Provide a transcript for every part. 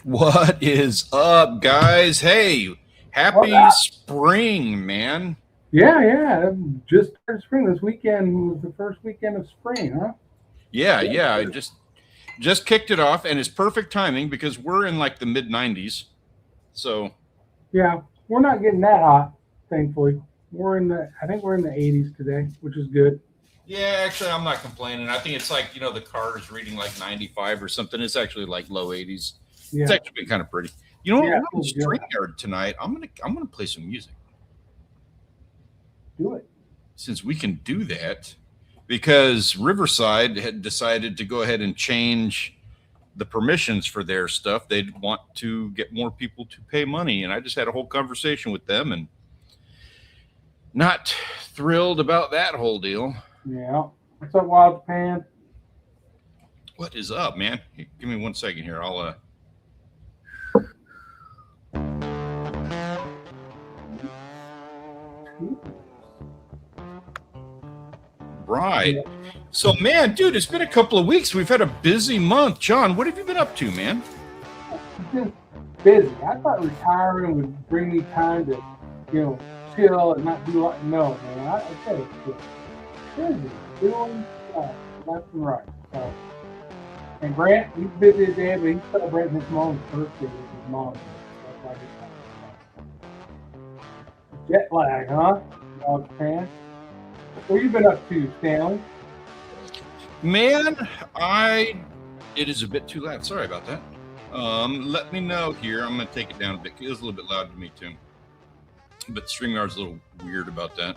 What is up, guys? Hey, What happy up? spring, man. Yeah. Just started spring. This weekend was the first weekend of spring, huh? Yeah, I just kicked it off and it's perfect timing because we're in like the mid 90s. So, Yeah, we're not getting that hot, thankfully. I think we're in the 80s today, which is good. yeah, actually I'm not complaining. I think it's like, the car is reading like 95 or something. It's actually like low 80s. It's Yeah, actually been kind of pretty. You know what? yeah, We're on feels good. StreamYard tonight. I'm going to play some music Do it. since we can do that because Riverside had decided to go ahead and change the permissions for their stuff. They'd want to get more people to pay money. And I just had a whole conversation with them and not thrilled about that whole deal. Yeah. What's up, Wild Japan? What is up, man? Give me 1 second here. Right. Yeah, So, man, dude, it's been a couple of weeks. We've had a busy month. John, what have you been up to, man? just busy. I thought retiring would bring me time to, you know, chill and not do like no, man. I tell you, it's busy doing stuff left and right. So. And Grant, he's busy today, but he's celebrating his mom's birthday with his mom. That's why he's jet lag, huh? Dog fan. What you been up to, Stanley? Man, I. It is a bit too loud. Sorry about that. Let me know here. I'm going to take it down a bit. It was a little bit loud to me, too. But StreamYard's a little weird about that.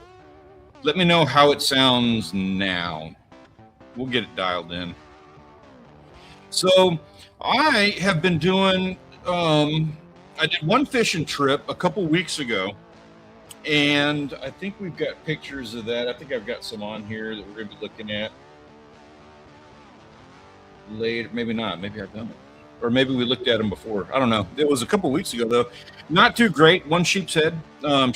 Let me know how it sounds now. We'll get it dialed in. So I have been doing. I did one fishing trip a couple weeks ago, and I think we've got pictures of that. I think I've got some on here that we're going to be looking at later. Maybe not. Maybe I've done it. Or maybe we looked at them before. I don't know. It was a couple weeks ago, though. Not too great. One sheep's head.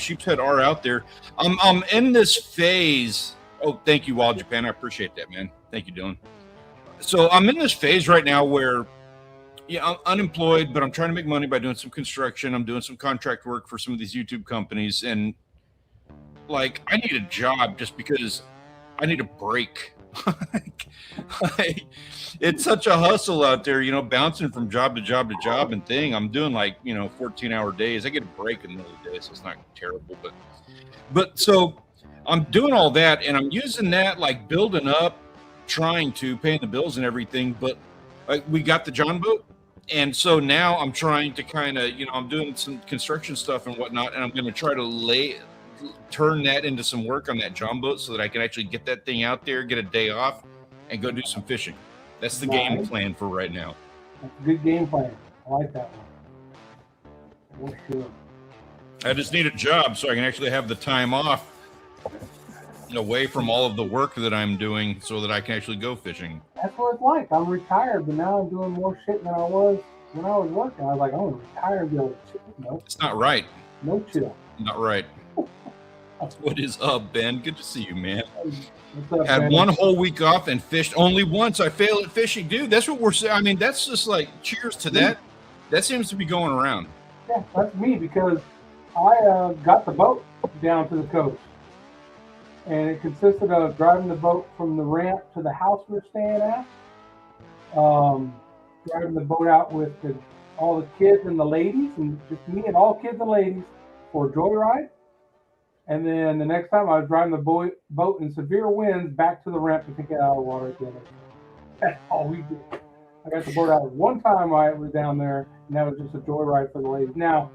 Sheep's head are out there. I'm in this phase. Oh, thank you, Wild Japan. I appreciate that, man. Thank you, Dylan. So I'm in this phase right now where, yeah, I'm unemployed, but I'm trying to make money by doing some construction. I'm doing some contract work for some of these YouTube companies, and like I need a job just because I need a break. like, it's such a hustle out there, bouncing from job to job to job and thing. I'm doing like 14-hour days. I get a break in the middle of the day, so it's not terrible, but so I'm doing all that, and I'm using that like building up, trying to paying the bills and everything. But we got the John boat, and so now I'm trying to kind of I'm doing some construction stuff and whatnot, and I'm going to try to turn that into some work on that John boat so that I can actually get that thing out there, get a day off, and go do some fishing. That's the game Nice. plan for right now. That's a good game plan. I like that one. For sure. I just need a job so I can actually have the time off away from all of the work that I'm doing so that I can actually go fishing. That's what it's like. I'm retired, but now I'm doing more shit than I was when I was working. I was like, I'm gonna retire and be able to chill. Nope, It's not right. no chill. Not right. What is up, Ben? Good to see you, man. What's up, Had man? one whole week off and fished only once. I failed at fishing, dude. That's what we're saying. I mean, that's just like cheers to that. That seems to be going around. Yeah, that's me because I got the boat down to the coast, and it consisted of driving the boat from the ramp to the house we're staying at, driving the boat out with all the kids and the ladies, and just me and all kids and ladies for a joyride. And then the next time I was driving the boat in severe winds back to the ramp to take it out of the water again. That's all we did. I got the boat out one time I was down there, and that was just a joyride for the ladies. Now,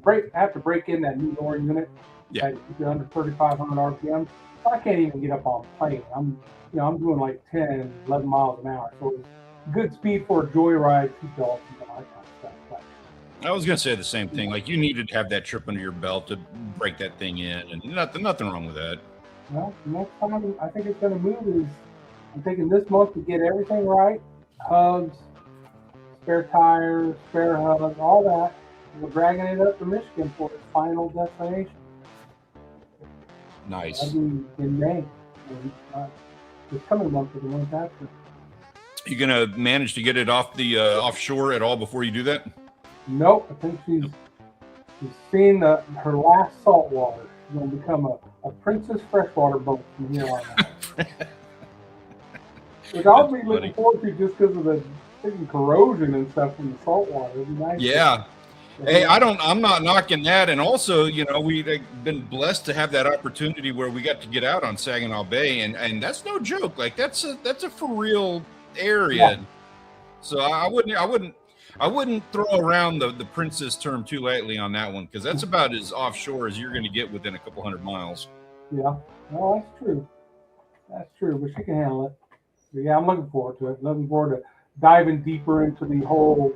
I have to break in that new door unit. Yeah. I keep it under 3,500 RPM. So I can't even get up on a plane. I'm doing like 10, 11 miles an hour. So it's good speed for a joyride, keep you all that kind of stuff. But I was gonna say the same thing. Like you needed to have that trip under your belt to break that thing in, and nothing wrong with that. well, the next time I think it's going to move is I'm taking this month to get everything right. Hubs, spare tires, spare hubs, all that. We're dragging it up to Michigan for its final destination. Nice. That'll be in May. And, this coming month is the month after. You gonna manage to get it off the offshore at all before you do that? Nope. I think she's seen her last saltwater. She's going to become a princess freshwater boat from here on out. Which I'll be looking forward to just because of the freaking corrosion and stuff from the saltwater. It'd be nice. Yeah. Hey, I'm not knocking that. And also, we've been blessed to have that opportunity where we got to get out on Saginaw Bay, and that's no joke. Like that's a for real area. Yeah. So I wouldn't throw around the princess term too lightly on that one, because that's about as offshore as you're going to get within a couple hundred miles. Yeah. No, that's true. That's true, but she can handle it. But yeah, I'm looking forward to it. Looking forward to diving deeper into the whole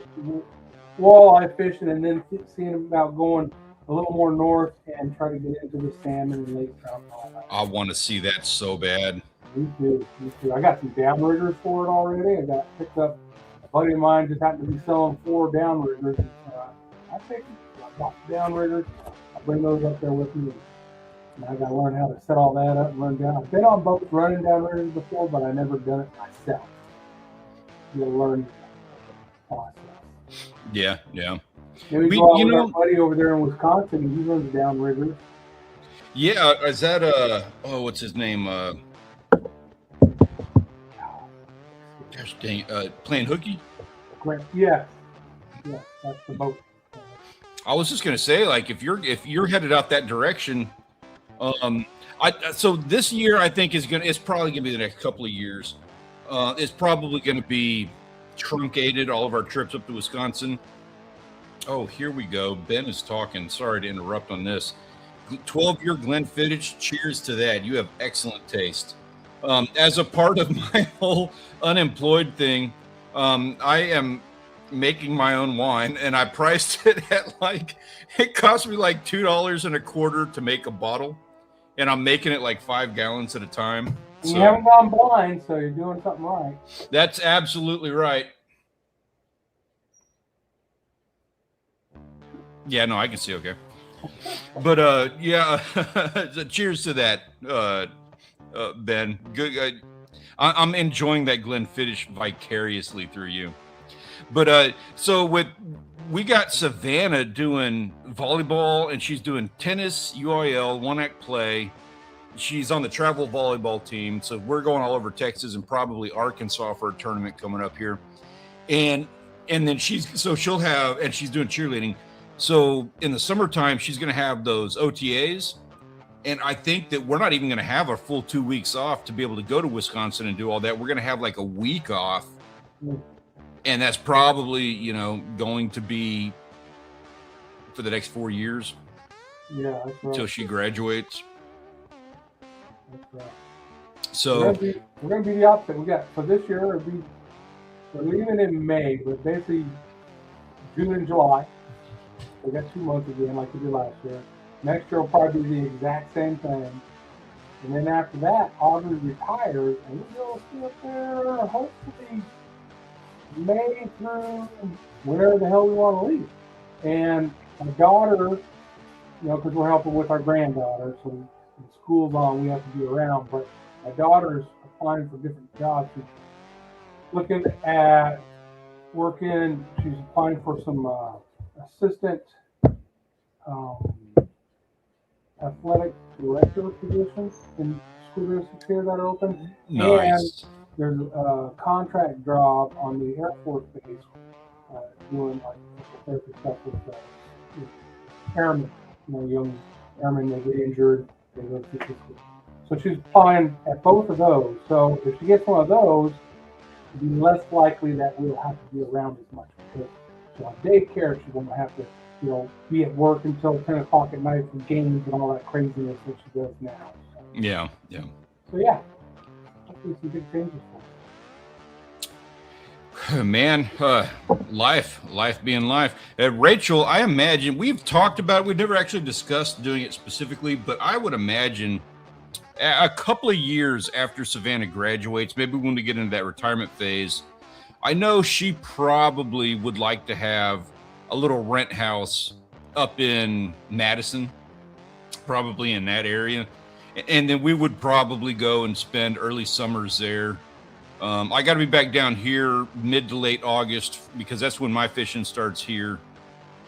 walleye fishing, and then seeing about going a little more north and try to get into the salmon and lake trout and all that. I want to see that so bad. Me too. I got some downriggers for it already. I got picked up. A buddy of mine just happened to be selling 4 downriggers. I take them. I bought the downriggers. I bring those up there with me. And I got to learn how to set all that up and run down. I've been on boats running downriggers before, but I never done it myself. You learn the process. Yeah. Maybe go out with our buddy over there in Wisconsin, and he runs downriggers. Yeah, is that what's his name? Gosh dang, playing hooky? Yeah, that's the boat. I was just gonna say, like, if you're headed out that direction, so this year I think it's probably gonna be the next couple of years. It's probably gonna be truncated, all of our trips up to Wisconsin. Oh, here we go. Ben is talking. Sorry to interrupt on this. 12-year Glenfiddich. Cheers to that. You have excellent taste. As a part of my whole unemployed thing, I am making my own wine, and I priced it at it cost me like $2.25 to make a bottle, and I'm making it like 5 gallons at a time. You haven't gone blind, so you're doing something right. That's absolutely right. Yeah, no, I can see okay. But yeah, cheers to that, Ben. Good. I'm enjoying that Glenfiddich vicariously through you. But so we got Savannah doing volleyball, and she's doing tennis, UIL, one-act play. She's on the travel volleyball team, so we're going all over Texas and probably Arkansas for a tournament coming up here. And then she's doing cheerleading. So in the summertime, she's going to have those OTAs. And I think that we're not even going to have a full 2 weeks off to be able to go to Wisconsin and do all that. We're going to have like a week off. And that's probably, going to be for the next 4 years. Yeah, that's right. Until she graduates. That's right. So we're going to be the opposite. For this year, we're leaving in May, but basically June and July. We got 2 months again, like we did last year. Next year will probably be the exact same thing. And then after that, Aubrey retires, and we'll stay up there hopefully May through wherever the hell we want to leave. And my daughter, because we're helping with our granddaughter, so when school's on, we have to be around. But my daughter's applying for different jobs. She's looking at working. She's applying for some assistant athletic director positions in school districts here that are open. Nice. And there's a contract job on the Air Force Base doing like therapy stuff with airmen. Young airmen, they get injured, they go to school. So she's applying at both of those. So if she gets one of those, it'd be less likely that we'll have to be around as much, because she'll have daycare. She won't have to, be at work until 10 o'clock at night for games and all that craziness that she does now. So, yeah. So yeah, hopefully some big changes for her. Man, life being life. Rachel, I imagine we've talked about it. We've never actually discussed doing it specifically, but I would imagine a couple of years after Savannah graduates, maybe when we get into that retirement phase, I know she probably would like to have a little rent house up in Madison, probably in that area. And then we would probably go and spend early summers there. I got to be back down here mid to late August, because that's when my fishing starts here.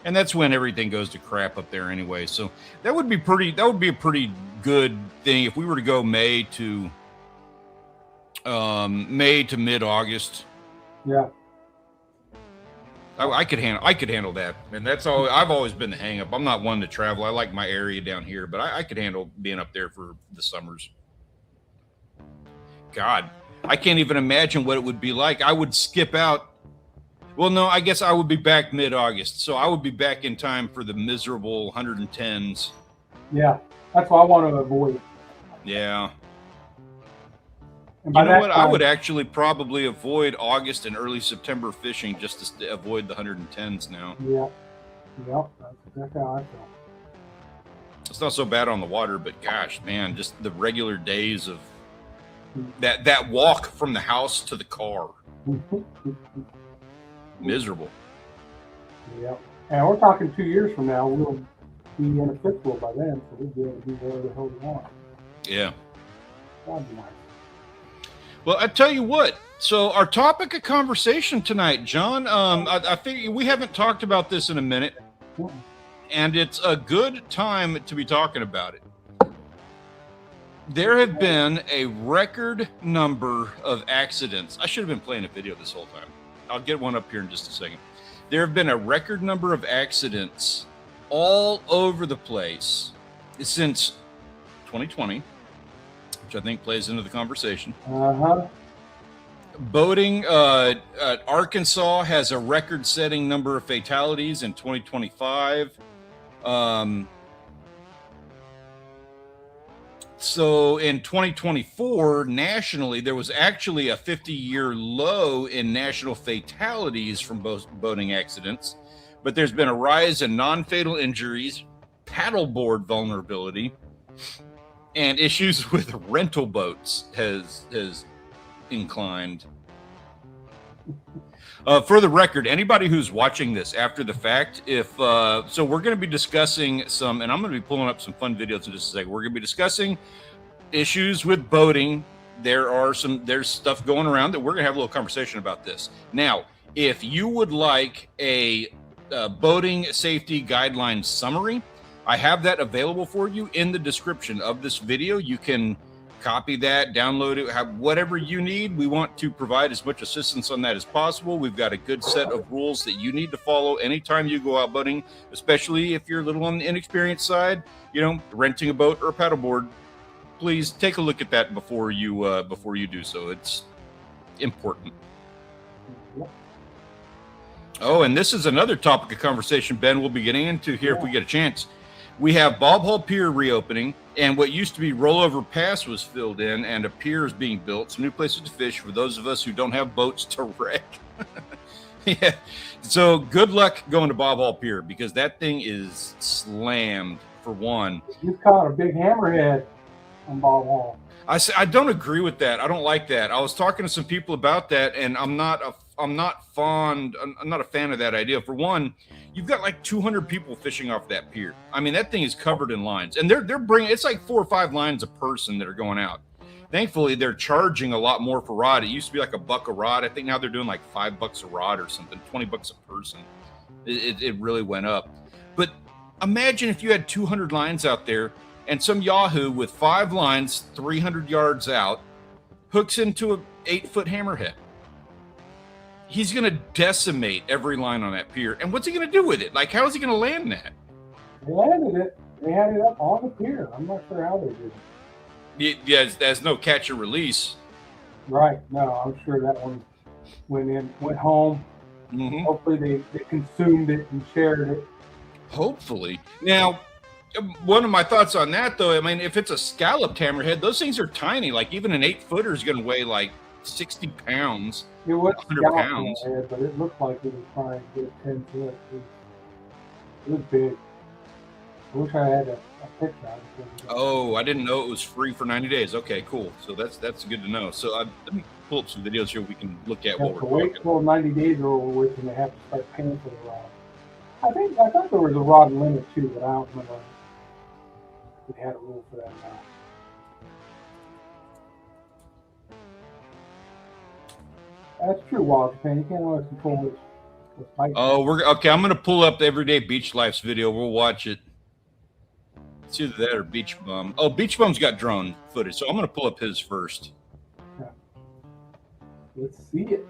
and that's when everything goes to crap up there anyway. So that would be a pretty good thing if we were to go May to mid-August. Yeah. I could handle that, and that's all. I've always been the hang up. I'm not one to travel. I like my area down here, but I could handle being up there for the summers. God, I can't even imagine what it would be like. I would skip out. Well, no, I guess I would be back mid-August, so I would be back in time for the miserable 110s. Yeah, that's what I want to avoid. Yeah. And You know what? I would actually probably avoid August and early September fishing just to avoid the 110s now. Yeah. Yep, that's exactly how I feel. It's not so bad on the water, but gosh, man, just the regular days of that walk from the house to the car. Miserable. Yeah. And we're talking 2 years from now, we'll be in a fifth wheel by then, so we'll be able to do whatever the hell we want. Yeah. That'd be nice. Well, I tell you what. So our topic of conversation tonight, John, I think we haven't talked about this in a minute, and it's a good time to be talking about it. There have been a record number of accidents. I should have been playing a video this whole time. I'll get one up here in just a second. There have been a record number of accidents all over the place since 2020, which I think plays into the conversation. Boating, Arkansas has a record-setting number of fatalities in 2025. So in 2024, nationally, there was actually a 50-year low in national fatalities from boating accidents, but there's been a rise in non-fatal injuries, paddleboard vulnerability, and issues with rental boats has inclined. For the record, anybody who's watching this after the fact, so we're going to be discussing some, and I'm going to be pulling up some fun videos in just a second. We're going to be discussing issues with boating. There's stuff going around that we're going to have a little conversation about this. Now, if you would like a boating safety guideline summary, I have that available for you in the description of this video. You can copy that, download it, have whatever you need. We want to provide as much assistance on that as possible. We've got a good set of rules that you need to follow anytime you go out boating, especially if you're a little on the inexperienced side, renting a boat or a paddleboard. Please take a look at that before you do so. It's important. Oh, and this is another topic of conversation, Ben, we'll be getting into here if we get a chance. We have Bob Hall Pier reopening, and what used to be Rollover Pass was filled in, and a pier is being built. Some new places to fish for those of us who don't have boats to wreck. Yeah. So good luck going to Bob Hall Pier, because that thing is slammed, for one. You caught a big hammerhead on Bob Hall. I don't agree with that. I don't like that. I was talking to some people about that, and I'm not a fan of that idea. For one, you've got like 200 people fishing off that pier. I mean, that thing is covered in lines, and they're bringing, it's like 4 or 5 lines a person that are going out. Thankfully, they're charging a lot more for rod. It used to be like $1 a rod. I think now they're doing like $5 a rod or something, $20 a person. It really went up. But imagine if you had 200 lines out there, and some Yahoo with 5 lines, 300 yards out, hooks into an 8-foot hammerhead. He's going to decimate every line on that pier. And what's he going to do with it? Like, how is he going to land that? They landed it. They had it up on the pier. I'm not sure how they did it. Yeah, there's no catch and release. Right. No, I'm sure that one went home. Mm-hmm. Hopefully they consumed it and shared it. Hopefully. Now, one of my thoughts on that, though, I mean, if it's a scalloped hammerhead, those things are tiny. Like, even an 8-footer is going to weigh like 60 pounds. It was 100 pounds. Head, but it looked like it was trying to get 10 foot. It was big. I wish I had a picture of it. Oh, I didn't know it was free for 90 days. Okay, cool. So that's good to know. So let me pull up some videos here we can look at while we're talking. Wait till 90 days are over with, and they have to start paying for the rod. I thought there was a rod limit too, but I don't remember. We had a rule for that now. That's true, Wild Japan. You can't always control Oh, we're okay. I'm gonna pull up the Everyday Beach Life's video. We'll watch it. It's either that or Beach Bum. Oh, Beach Bum's got drone footage, so I'm gonna pull up his first. Yeah. Let's see it.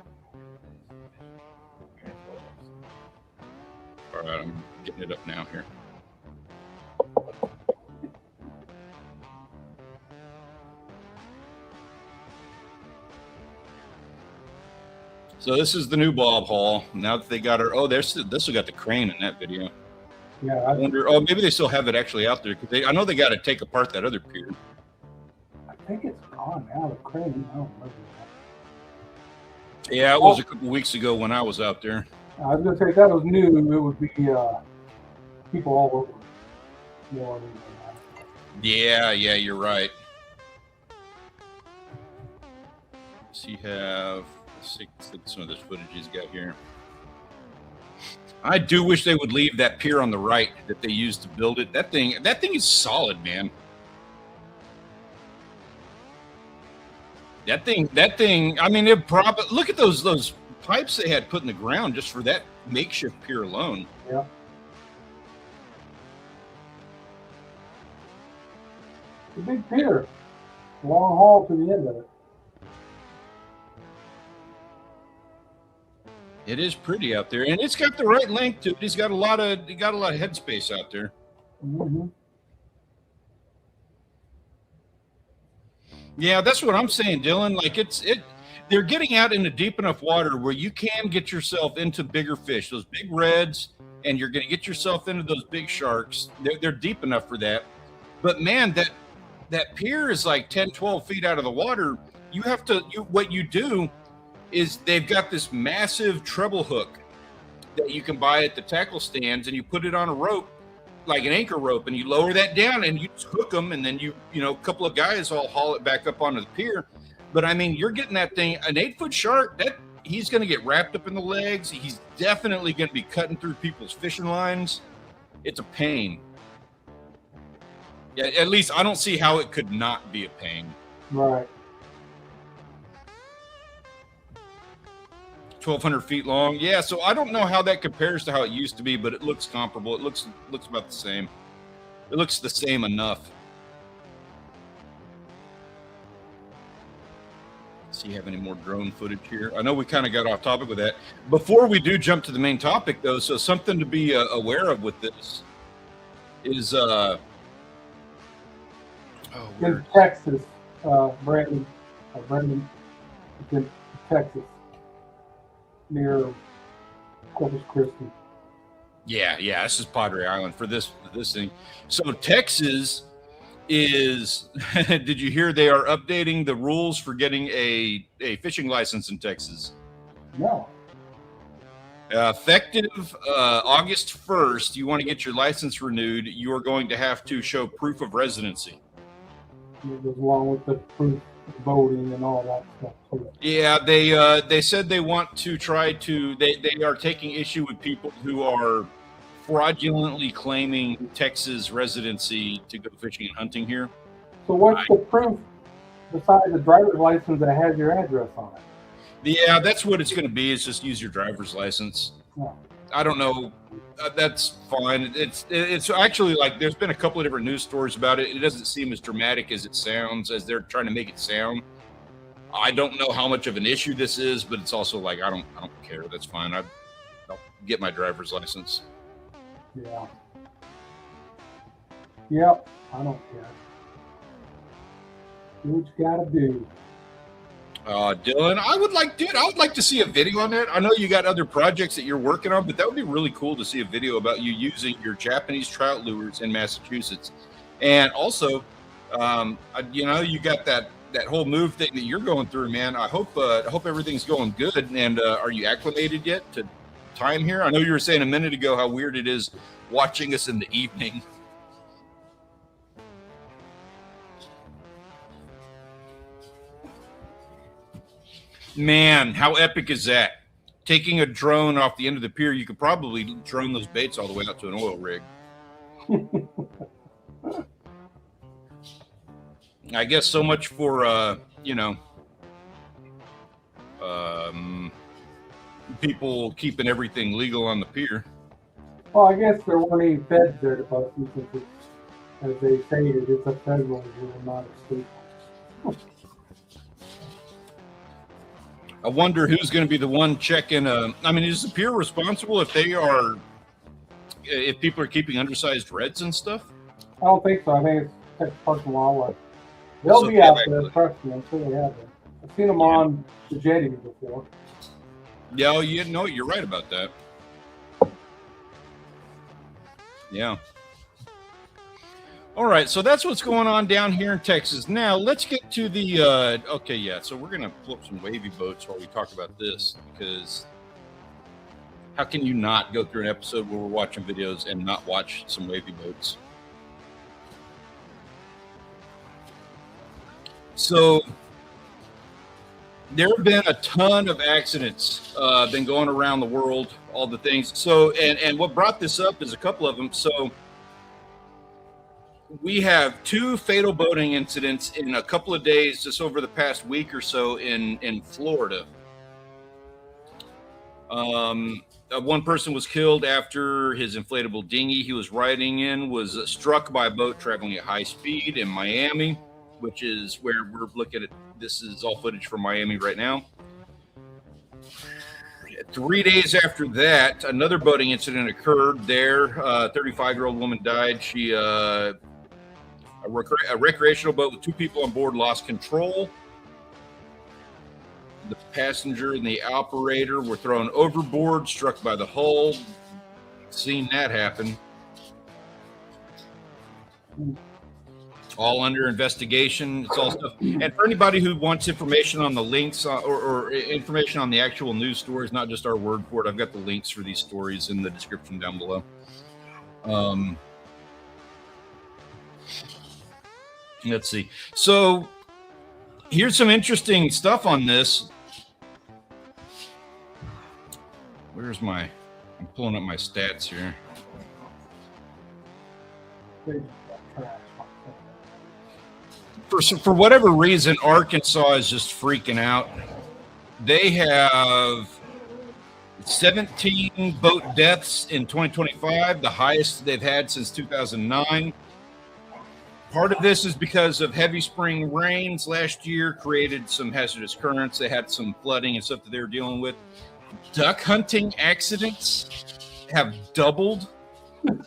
All right, I'm getting it up now here. So this is the new Bob Hall. Now that they got her, oh, this will got the crane in that video. Yeah, I wonder. Oh, maybe they still have it actually out there because I know they got to take apart that other pier. I think it's gone now. The crane. I don't remember that. Yeah, it was a couple weeks ago when I was out there. I was gonna say if that was new, it would be people all over. More than that. Yeah, you're right. So you have. Let's see some of this footage he's got here. I do wish they would leave that pier on the right that they used to build it. That thing is solid, man. That thing. I mean, it probably look at those pipes they had put in the ground just for that makeshift pier alone. Yeah. It's a big pier. Long haul to the end of it. It is pretty out there, and it's got the right length to it. He's got a lot of headspace out there. Mm-hmm. Yeah, that's what I'm saying, Dylan. Like they're getting out into deep enough water where you can get yourself into bigger fish, those big reds, and you're going to get yourself into those big sharks. They're deep enough for that. But man, that pier is like 10, 12 feet out of the water. You have to. What you do is they've got this massive treble hook that you can buy at the tackle stands, and you put it on a rope, like an anchor rope, and you lower that down and you just hook them, and then you know, a couple of guys all haul it back up onto the pier. But I mean, you're getting that thing, an 8-foot shark, that he's going to get wrapped up in the legs. He's definitely going to be cutting through people's fishing lines. It's a pain. Yeah, at least I don't see how it could not be a pain. Right. 1,200 feet long. Yeah, so I don't know how that compares to how it used to be, but it looks comparable. It looks about the same. It looks the same enough. Let's see, have any more drone footage here? I know we kind of got off topic with that. Before we do jump to the main topic, though, so something to be aware of with this is in Texas, Brandon, it's in Texas. Near Corpus Christi. Yeah, this is Padre Island for this thing. So Texas is did you hear they are updating the rules for getting a fishing license in Texas? No. Effective August 1st, you want to get your license renewed, you are going to have to show proof of residency. It goes along with the proof voting and all that stuff. Yeah, they said they want to try to they are taking issue with people who are fraudulently claiming Texas residency to go fishing and hunting here. So what's the proof besides the driver's license that has your address on it? Yeah, that's what it's going to be. Is just use your driver's license. Yeah. I don't know. That's fine. It's actually like there's been a couple of different news stories about it. It doesn't seem as dramatic as it sounds, as they're trying to make it sound. I don't know how much of an issue this is, but it's also like I don't care. That's fine. I'll get my driver's license. Yeah. Yep. I don't care. Do what you gotta do. Dylan, I would like to see a video on that. I know you got other projects that you're working on, but that would be really cool to see a video about you using your Japanese trout lures in Massachusetts. And also, you got that whole move thing that you're going through, man. I hope everything's going good. And are you acclimated yet to time here? I know you were saying a minute ago how weird it is watching us in the evening. Man, how epic is that? Taking a drone off the end of the pier, you could probably drone those baits all the way out to an oil rig. I guess so much for, people keeping everything legal on the pier. Well, I guess there weren't any feds there to bust you since it's, as they stated, it's a federal rule, not a state one. I wonder who's going to be the one checking. I mean, is the pier responsible if people are keeping undersized reds and stuff? I don't think so. I think it's Texas Parks and Wildlife. They'll be out there, trust me. I'm sure they have them. I've seen them on the jetty before. Yeah, you know, you're right about that. Yeah. All right, so that's what's going on down here in Texas. Now let's get to the okay, yeah. So we're gonna pull up some wavy boats while we talk about this, because how can you not go through an episode where we're watching videos and not watch some wavy boats? So there have been a ton of accidents been going around the world, all the things. So and what brought this up is a couple of them. So we have 2 fatal boating incidents in a couple of days, just over the past week or so in Florida. One person was killed after his inflatable dinghy he was riding in was struck by a boat traveling at high speed in Miami, which is where we're looking at. This is all footage from Miami right now. 3 days after that, another boating incident occurred there. 35-year-old woman died. She a recreational boat with 2 people on board lost control. The passenger and the operator were thrown overboard, struck by the hull. Seen that happen. All under investigation. It's all stuff. And for anybody who wants information on the links or information on the actual news stories, not just our word for it, I've got the links for these stories in the description down below. Let's see. So here's some interesting stuff on this. I'm pulling up my stats here. For whatever reason, Arkansas is just freaking out. They have 17 boat deaths in 2025, the highest they've had since 2009. Part of this is because of heavy spring rains last year created some hazardous currents. They had some flooding and stuff that they were dealing with. Duck hunting accidents have doubled. Dang,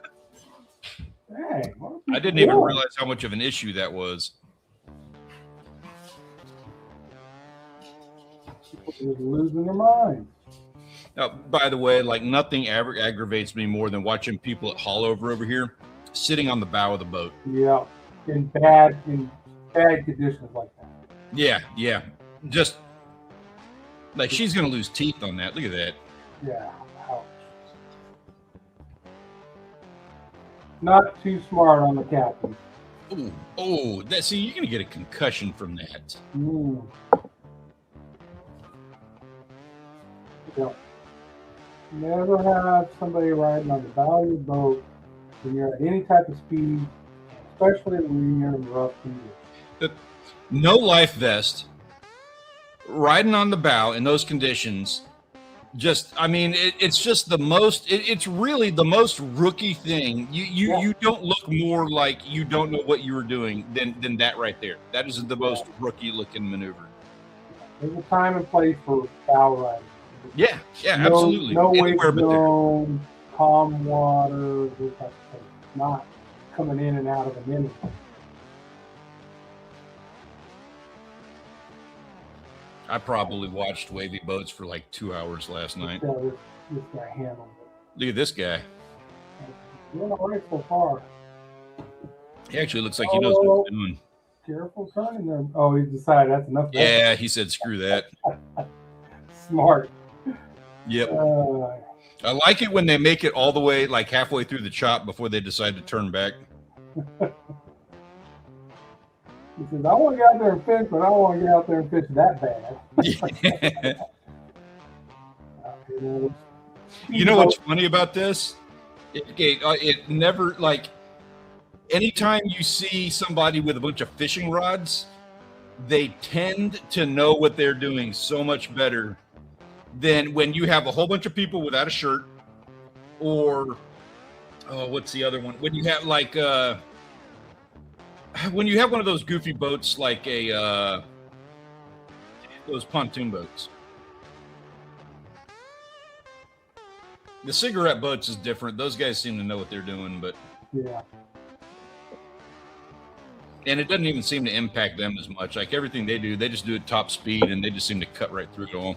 I didn't even realize how much of an issue that was. People are losing their minds. By the way, like nothing ever aggravates me more than watching people at Haulover over here sitting on the bow of the boat. Yeah, in bad conditions like that. Yeah. Just like she's gonna lose teeth on that. Look at that. Yeah. Ouch. Not too smart on the captain. Oh, that. See, you're gonna get a concussion from that. Yeah. Never have somebody riding on the bow of your boat when you're at any type of speed, especially when you're in rough conditions. No life vest, riding on the bow in those conditions. Just, I mean, it's just the most. It's really the most rookie thing. You don't look more like you don't know what you were doing than that right there. That is the most rookie looking maneuver. There's a time and place for bow riding. Yeah, absolutely. No wake zone, calm water, those types of things. Not coming in and out of a minute. I probably watched wavy boats for like 2 hours last night. This guy handled it. Look at this guy. Doing all right so far. He actually looks like he knows what he's doing. Careful turning there. Oh, he decided that's enough. Yeah, he said screw that. Smart. Yep. I like it when they make it all the way, like halfway through the chop before they decide to turn back. He says, I want to get out there and fish, but I don't want to get out there and fish that bad. You know what's funny about this? It never, like, anytime you see somebody with a bunch of fishing rods, they tend to know what they're doing so much better than when you have a whole bunch of people without a shirt, or what's the other one? When you have like when you have one of those goofy boats, like those pontoon boats. The cigarette boats is different. Those guys seem to know what they're doing, but Yeah. and it doesn't even seem to impact them as much. Like everything they do, they just do it top speed, and they just seem to cut right through it all.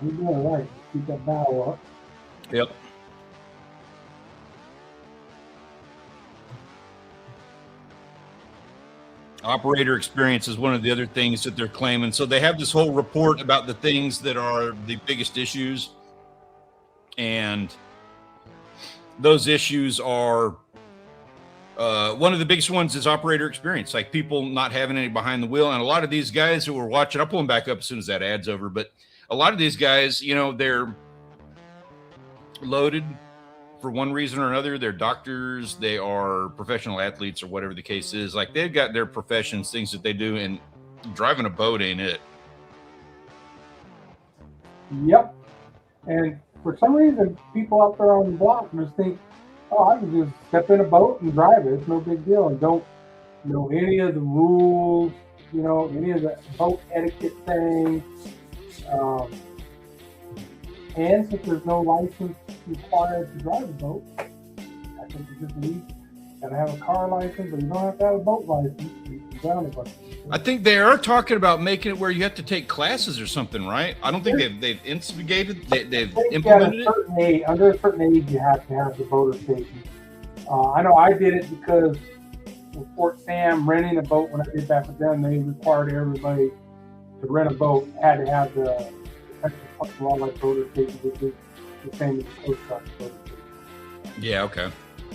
You're doing right. Keep that bow up. Yep. Operator experience is one of the other things that they're claiming. So they have this whole report about the things that are the biggest issues. And those issues are one of the biggest ones is operator experience, like people not having any behind the wheel. And a lot of these guys who were watching, I'll pull them back up as soon as that ad's over. But a lot of these guys, you know, they're loaded for one reason or another. They're doctors, they are professional athletes, or whatever the case is. Like they've got their professions, things that they do, and driving a boat ain't it. Yep. And for some reason, people out there on the block just think, oh, I can just step in a boat and drive it. It's no big deal. And don't know any of the rules, you know, any of the boat etiquette things. And since there's no license required to drive a boat, I think you just gotta have a car license, but you don't have to have a boat license. You can drown a boat. I think they are talking about making it where you have to take classes or something, right? I don't think they've instigated, they've implemented it. Under a certain age, you have to have the boater safety. I know I did it because with Fort Sam renting a boat when I did that for them, they required everybody to rent a boat had to have the Texas Wildlife Boater Safety, which is the same as the Coast Guard boater safety. Yeah, okay.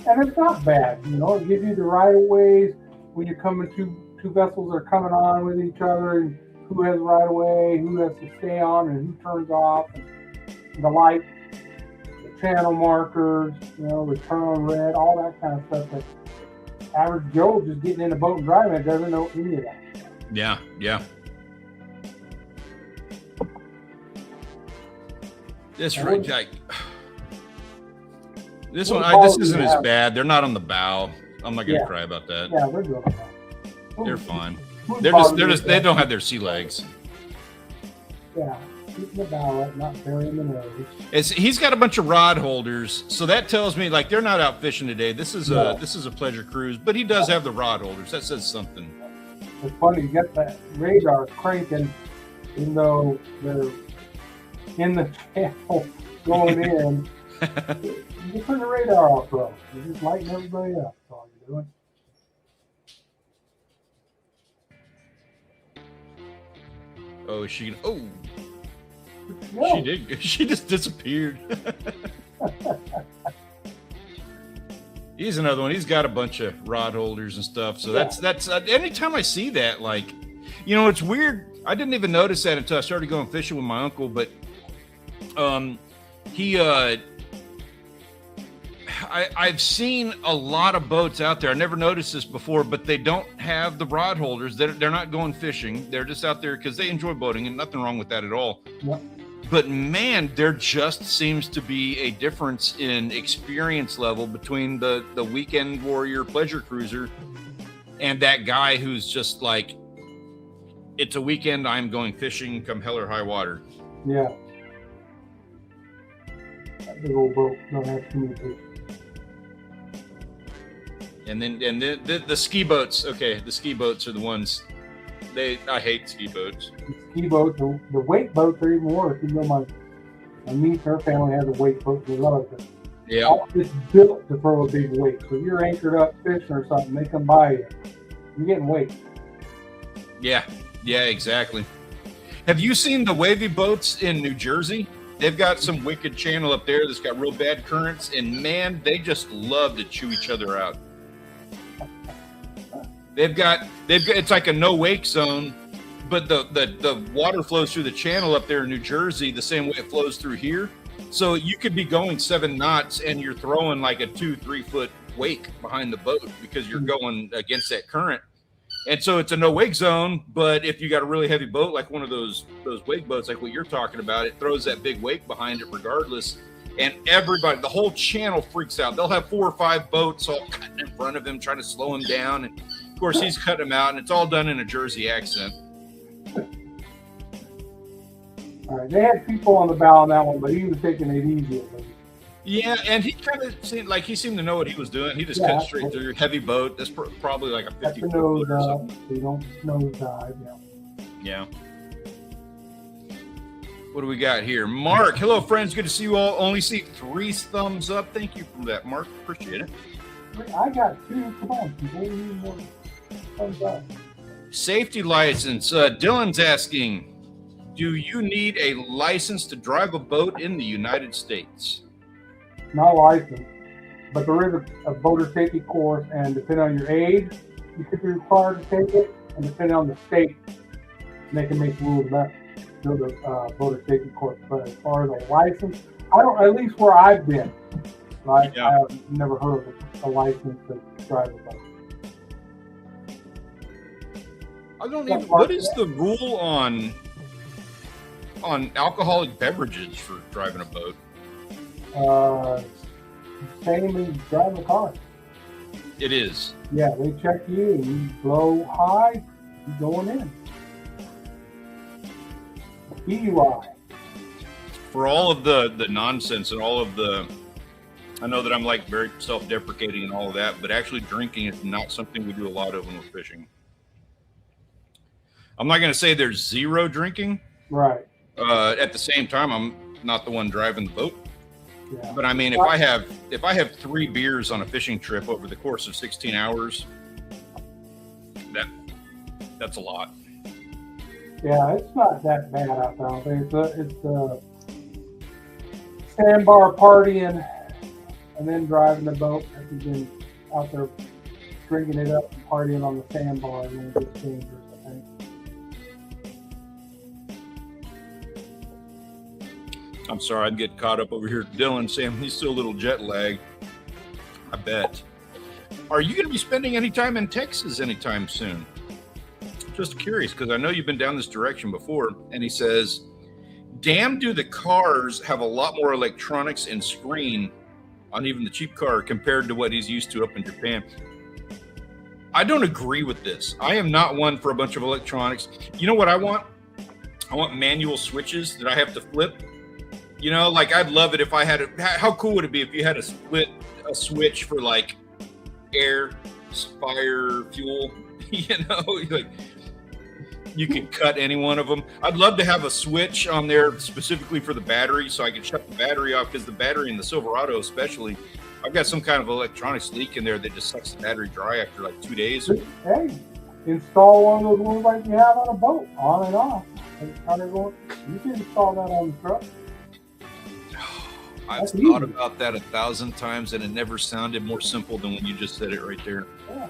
And it's not bad, you know. It gives you the right of ways when you're coming two vessels are coming on with each other, and who has right of way, who has to stay on, and who turns off, and the light, the channel markers, you know, the turn on red, all that kind of stuff that average Joe just getting in a boat and driving it doesn't know any of that. Yeah, yeah. This right, Jack. This one, this isn't as bad. They're not on the bow. I'm not gonna cry about that. Yeah, they're good. They're fine. They're just they don't have their sea legs. Yeah, keeping the bow up, not burying the nose. He's got a bunch of rod holders, so that tells me like they're not out fishing today. This is a pleasure cruise, but he does have the rod holders. That says something. It's funny, you got that radar cranking, even though they're in the channel going in. You turn the radar off, bro. You're just lighting everybody up. That's all you're doing. Oh, is she? Oh, No. she did. She just disappeared. He's another one. He's got a bunch of rod holders and stuff. So that's anytime I see that, like, you know, it's weird. I didn't even notice that until I started going fishing with my uncle. But I've seen a lot of boats out there. I never noticed this before, but they don't have the rod holders. They're not going fishing. They're just out there because they enjoy boating, and nothing wrong with that at all. Yep. But man, there just seems to be a difference in experience level between the weekend warrior pleasure cruiser and that guy who's just like, it's a weekend, I'm going fishing, come hell or high water. Yeah. That big old boat don't have too many fish. And then the ski boats. Okay, the ski boats are the ones. I hate ski boats. The ski boats, the wake boats are even worse. You know, my niece, her family has a wake boat. They love it. Yeah. It's built to throw a big wake. So if you're anchored up fishing or something, they come by you. You're getting waked. Yeah, exactly. Have you seen the wavy boats in New Jersey? They've got some wicked channel up there that's got real bad currents, and man, they just love to chew each other out. They've got it's like a no wake zone, but the water flows through the channel up there in New Jersey the same way it flows through here. So you could be going 7 knots and you're throwing like a 2-3 foot wake behind the boat because you're going against that current. And so it's a no wake zone, but if you got a really heavy boat, like one of those wake boats, like what you're talking about, it throws that big wake behind it regardless. And everybody, the whole channel freaks out. They'll have 4 or 5 boats all cutting in front of him, trying to slow him down. And of course, he's cutting him out, and it's all done in a Jersey accent. All right, they had people on the bow on that one, but he was taking it easy. Yeah, and he kind of seemed like he seemed to know what he was doing. He just cut straight through. Heavy boat. That's probably like a 50 foot or something. So you don't nose dive. Yeah. What do we got here? Mark, hello, friends. Good to see you all. Only see 3 thumbs up. Thank you for that, Mark. Appreciate it. I got 2. Come on, people. We need more thumbs up. Safety license. Dylan's asking, do you need a license to drive a boat in the United States? Not licensed, but there is a boater safety course, and depending on your age, you could be required to take it, and depending on the state, they can make rules about the boater safety course. But as far as a license, I don't. At least where I've been, right? Yeah. I have never heard of a license to drive a boat. I don't even. What is the rule on alcoholic beverages for driving a boat? Same as driving a car. It is. Yeah, they check you and you blow high, you're going in. DUI. For all of the nonsense and all of the, I know that I'm like very self-deprecating and all of that, but actually drinking is not something we do a lot of when we're fishing. I'm not going to say there's zero drinking. Right. At the same time, I'm not the one driving the boat. Yeah. But I mean, if I have 3 beers on a fishing trip over the course of 16 hours, that's a lot. Yeah, it's not that bad out there. It's a sandbar partying and then driving the boat. If you've been out there drinking it up and partying on the sandbar, and then it gets dangerous, I think. I'm sorry, I'd get caught up over here. Dylan, Sam, he's still a little jet lag. I bet. Are you going to be spending any time in Texas anytime soon? Just curious, because I know you've been down this direction before. And he says, damn, do the cars have a lot more electronics and screen on even the cheap car compared to what he's used to up in Japan. I don't agree with this. I am not one for a bunch of electronics. You know what I want? I want manual switches that I have to flip. You know, like I'd love it if I had how cool would it be if you had a switch for like air, fire, fuel, you know, like you could cut any one of them. I'd love to have a switch on there specifically for the battery so I can shut the battery off, because the battery in the Silverado especially, I've got some kind of electronics leak in there that just sucks the battery dry after like 2 days. Hey, install one of those ones like you have on a boat, on and off. You can install that on the truck. I've thought about that 1,000 times, and it never sounded more simple than when you just said it right there. Yeah.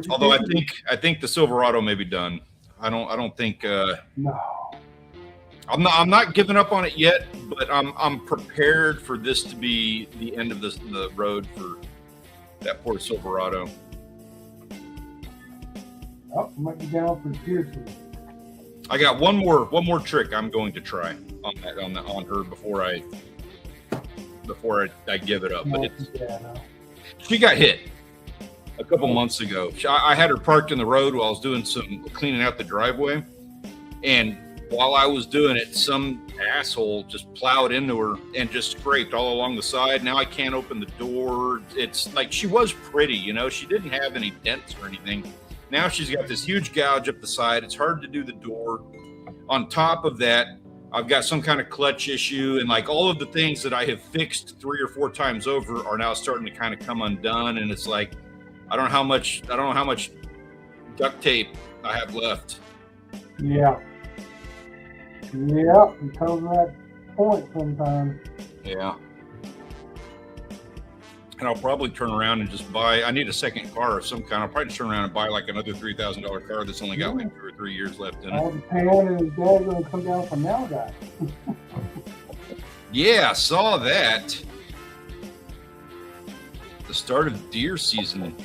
Although I think the Silverado may be done. I don't think. No. I'm not giving up on it yet, but I'm prepared for this to be the end of the road for that poor Silverado. Oh, might be down for Pearson. I got one more trick I'm going to try on her before I give it up. But she got hit a couple months ago. I had her parked in the road while I was doing some cleaning out the driveway, and while I was doing it, some asshole just plowed into her and just scraped all along the side. Now I can't open the door. It's like, she was pretty, you know, she didn't have any dents or anything. Now she's got this huge gouge up the side. It's hard to do the door. On top of that, I've got some kind of clutch issue, and like all of the things that I have fixed 3 or 4 times over are now starting to kind of come undone. And it's like, I don't know how much duct tape I have left. Yeah. Yeah, it comes to that point sometimes. Yeah. And I'll probably turn around and just buy, I need a second car of some kind. I'll probably just turn around and buy like another $3,000 car that's only got like 2 or 3 years left in it. All the pan and his dad's going to come down from now, guy. Yeah, saw that. The start of deer season.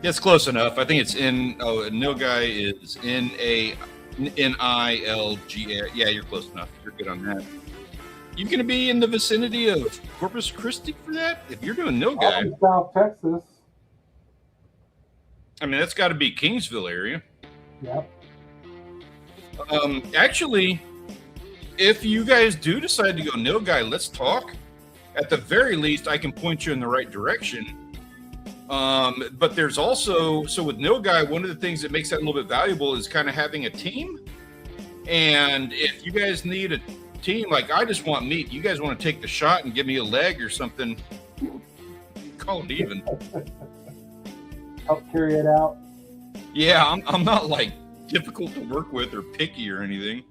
It's close enough. I think it's Nilgai is Nilga. Yeah, you're close enough. You're good on that. You going to be in the vicinity of Corpus Christi for that? If you're doing Nilgai, I'm in South Texas. I mean, that's got to be Kingsville area. Yep. Actually, if you guys do decide to go Nilgai, let's talk. At the very least, I can point you in the right direction. But there's also, so with Nilgai, one of the things that makes that a little bit valuable is kind of having a team. And if you guys need a team, like I just want meat, you guys want to take the shot and give me a leg or something, call it even. Help carry it out. Yeah, I'm not like difficult to work with or picky or anything.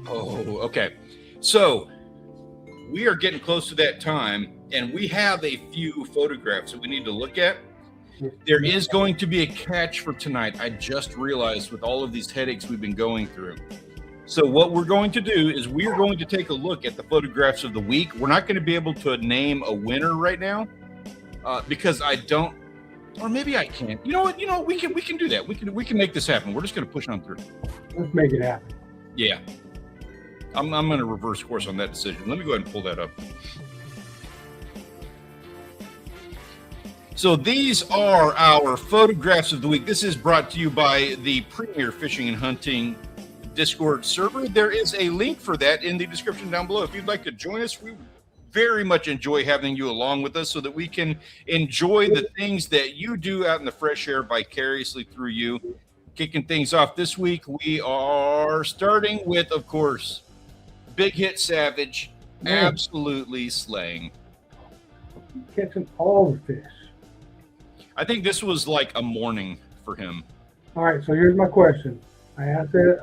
Oh, okay. So we are getting close to that time, and we have a few photographs that we need to look at. There is going to be a catch for tonight. I just realized with all of these headaches we've been going through. So what we're going to do is we are going to take a look at the photographs of the week. We're not going to be able to name a winner right now because I don't, or maybe I can. You know what? We can do that. We can make this happen. We're just going to push on through. Let's make it happen. Yeah. I'm going to reverse course on that decision. Let me go ahead and pull that up. So these are our photographs of the week. This is brought to you by the Premier Fishing and Hunting Discord server. There is a link for that in the description down below. If you'd like to join us, we very much enjoy having you along with us so that we can enjoy the things that you do out in the fresh air vicariously through you. Kicking things off this week, we are starting with, of course, Big Hit Savage, absolutely slaying. Catching all the fish. I think this was like a morning for him. All right, so here's my question. I asked it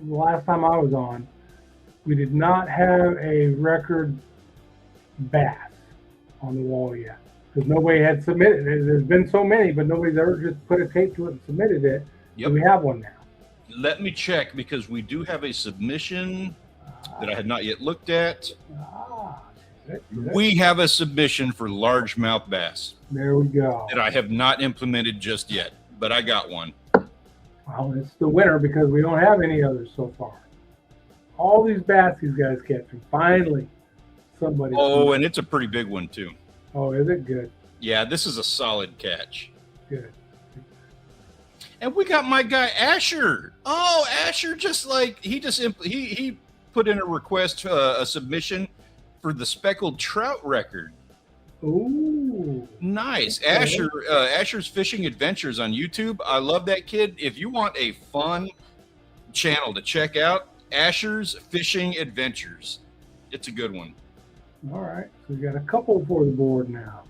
the last time I was on. We did not have a record bass on the wall yet because nobody had submitted it. There's been so many, but nobody's ever just put a tape to it and submitted it. Yep. So we have one now. Let me check because we do have a submission that I had not yet looked at. We have a submission for largemouth bass. There we go. That I have not implemented just yet, but I got one. Well, it's the winner because we don't have any others so far. All these bass these guys catch, and finally somebody. Oh, and it's a pretty big one too. Oh, is it good? Yeah, this is a solid catch. Good. And we got my guy Asher. Oh, Asher just like he put in a request, a submission for the speckled trout record. Ooh, nice. Okay. Asher's Fishing Adventures on YouTube. I love that kid. If you want a fun channel to check out, Asher's Fishing Adventures. It's a good one. All right. So we got a couple for the board now.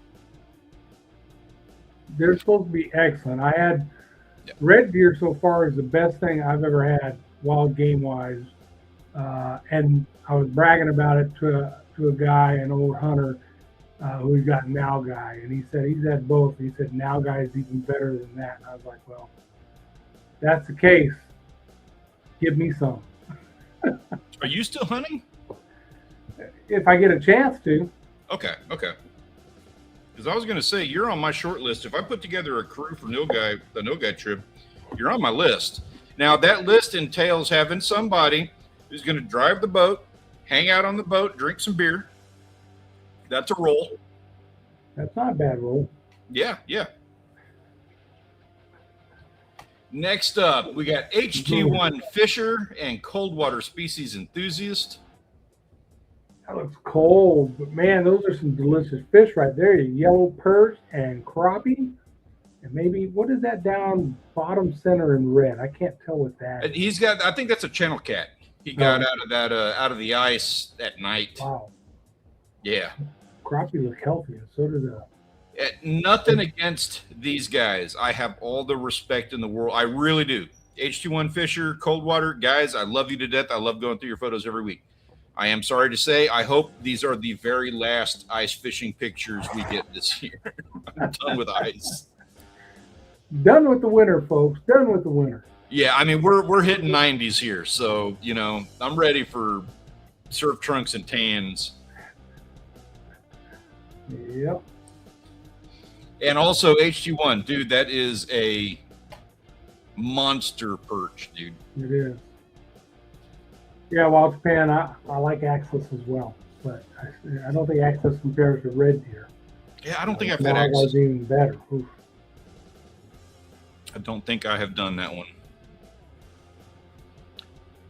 They're supposed to be excellent. I had red deer so far is the best thing I've ever had wild game wise. And I was bragging about it to a guy, an old hunter, who's got now guy, and he said he's had both. He said now guy is even better than that. And I was like, well, if that's the case, give me some. Are you still hunting? If I get a chance to. Okay. Because I was going to say you're on my short list. If I put together a crew for the Nilgai trip, you're on my list. Now that list entails having somebody who's going to drive the boat, hang out on the boat, drink some beer. That's a roll. That's not a bad roll. Yeah. Next up, we got HT1 Fisher and cold water species enthusiast. That looks cold, but man, those are some delicious fish right there. Yellow perch and crappie. And maybe, what is that down bottom center in red? I can't tell what that is. He's got, I think that's a channel cat. He got out of the ice at night. Wow. Yeah. Crappie look healthy, and so do nothing against these guys. I have all the respect in the world. I really do. HT1 Fisher, Coldwater, guys, I love you to death. I love going through your photos every week. I am sorry to say, I hope these are the very last ice fishing pictures we get this year. I'm done with ice. Done with the winter, folks. Done with the winter. Yeah, I mean, we're hitting 90s here. So, I'm ready for surf trunks and tans. Yep. And also HT1, dude, that is a monster perch, dude. It is. Yeah, Wild Japan, I like Axis as well, but I don't think Axis compares to Red Deer. Yeah, I don't think I've had Axis. Was even better. Oof. I don't think I have done that one.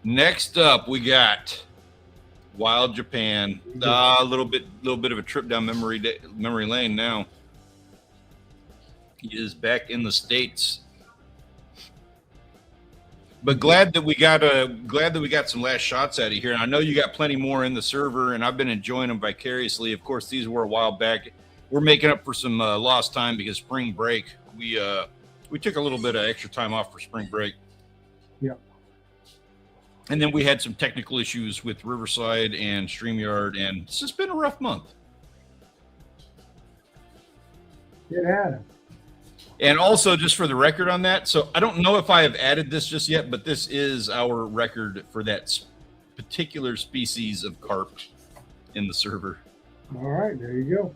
Next up, we got Wild Japan. A little bit of a trip down memory lane now. He is back in the States. But glad that we got some last shots out of here. And I know you got plenty more in the server, and I've been enjoying them vicariously. Of course, these were a while back. We're making up for some lost time because spring break. We took a little bit of extra time off for spring break. Yep. And then we had some technical issues with Riverside and StreamYard, and it's just been a rough month. It has. And also, just for the record on that, so I don't know if I have added this just yet, but this is our record for that particular species of carp in the server. All right, there you go.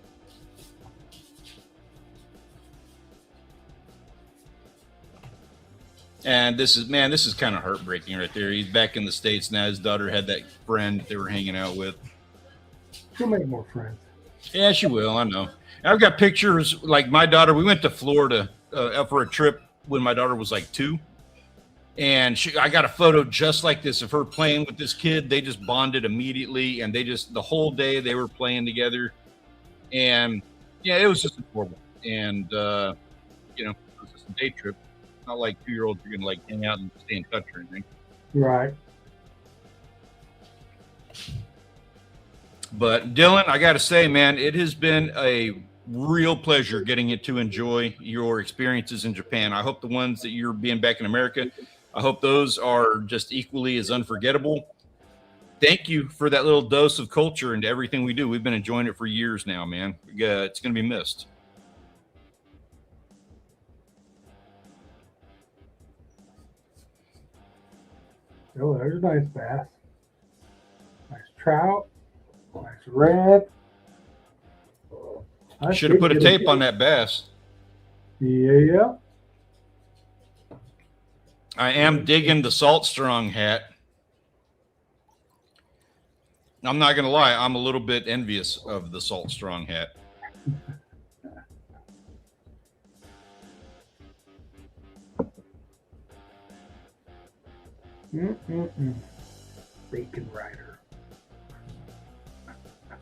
And this is kind of heartbreaking right there. He's back in the States now. His daughter had that friend they were hanging out with. She'll make more friends. Yeah, she will. I know. I've got pictures like my daughter. We went to Florida for a trip when my daughter was like 2. And I got a photo just like this of her playing with this kid. They just bonded immediately. And the whole day they were playing together. And yeah, it was just horrible. And, it was just a day trip. Not like 2-year-olds you're going to like hang out and stay in touch or anything. Right. But Dylan, I got to say, man, it has been a real pleasure getting to enjoy your experiences in Japan. I hope the ones that you're being back in America, I hope those are just equally as unforgettable. Thank you for that little dose of culture into everything we do. We've been enjoying it for years now, man. It's going to be missed. Oh, there's a nice bass. Nice trout. Nice red. I should have put a tape on that bass. Yeah. I am digging the Salt Strong hat. I'm not going to lie. I'm a little bit envious of the Salt Strong hat. Bacon Rider.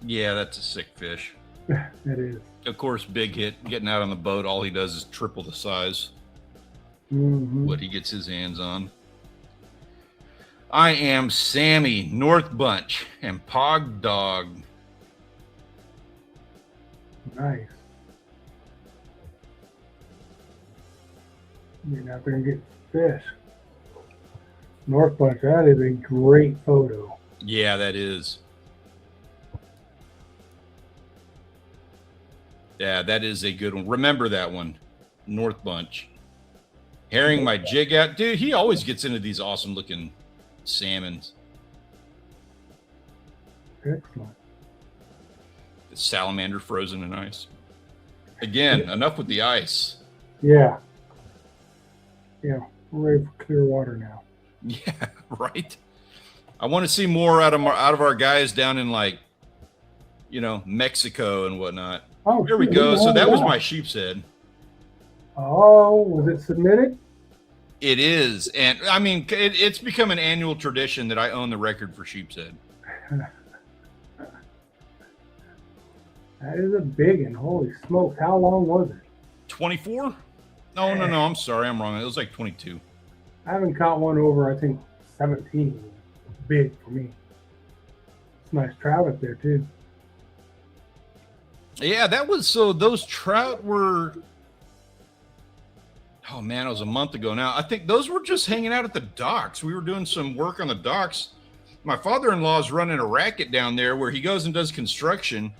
Yeah, that's a sick fish. That is. Of course, big hit. Getting out on the boat, all he does is triple the size. What he gets his hands on. I am Sammy, North Bunch, and Pog Dog. Nice. Getting out there and get fish. North Bunch, that is a great photo. Yeah, that is. Yeah, that is a good one. Remember that one, North Bunch. Herring my jig out. Dude, he always gets into these awesome looking salmons. Excellent. The salamander frozen in ice. Again, enough with the ice. Yeah. Yeah, we're ready for clear water now. Yeah, right. I want to see more out of our guys down in Mexico and whatnot. Oh, here we go. So that was my sheep's head. Oh, was it submitted? It is, and I mean, it's become an annual tradition that I own the record for sheep's head. That is a big one. Holy smokes! How long was it? 24? No, I'm sorry, I'm wrong. It was like 22. I haven't caught one over, I think, 17. Big for me. It's nice trout up there, too. Yeah, that was, so those trout were, oh man, it was a month ago now. I think those were just hanging out at the docks. We were doing some work on the docks. My father-in-law is running a racket down there where he goes and does construction.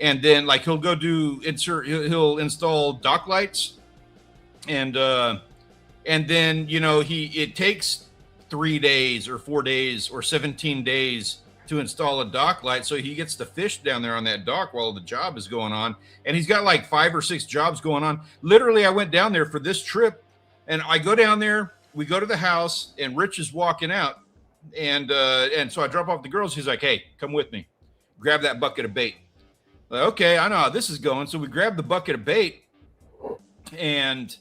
And then he'll go he'll install dock lights. And then, it takes 3 days or 4 days or 17 days to install a dock light so he gets to fish down there on that dock while the job is going on. And he's got like 5 or 6 jobs going on. Literally, I went down there for this trip, and I go down there, we go to the house, and Rich is walking out. And so I drop off the girls. He's like, hey, come with me. Grab that bucket of bait. Like, okay, I know how this is going. So we grab the bucket of bait, and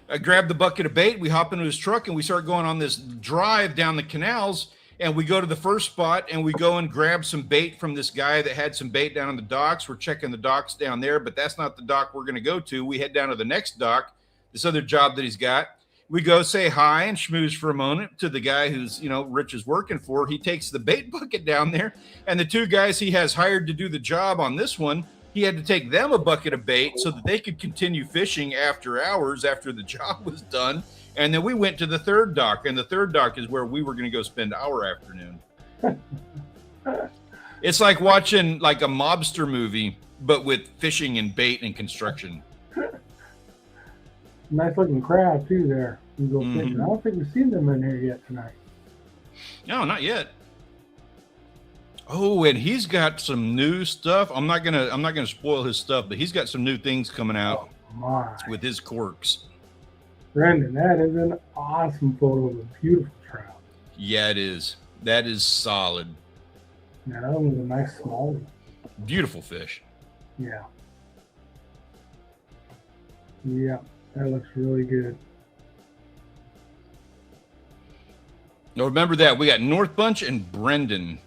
I grabbed the bucket of bait. We hop into his truck and we start going on this drive down the canals. And we go to the first spot and we go and grab some bait from this guy that had some bait down on the docks. We're checking the docks down there, but that's not the dock we're going to go to. We head down to the next dock, this other job that he's got. We go say hi and schmooze for a moment to the guy who's, Rich is working for. He takes the bait bucket down there, and the 2 guys he has hired to do the job on this one, he had to take them a bucket of bait so that they could continue fishing after hours after the job was done. And then we went to the third dock, and the third dock is where we were going to go spend our afternoon. It's like watching like a mobster movie, but with fishing and bait and construction. Nice looking crab too there. We go fishing. I don't think we've seen them in here yet tonight. No, not yet. Oh, and he's got some new stuff. I'm not gonna spoil his stuff, but he's got some new things coming out with his corks. Brendan, that is an awesome photo of a beautiful trout. Yeah, it is. That is solid. Yeah, that one was a nice small one. Beautiful fish. Yeah. Yeah, that looks really good. Now remember that we got North Bunch and Brendan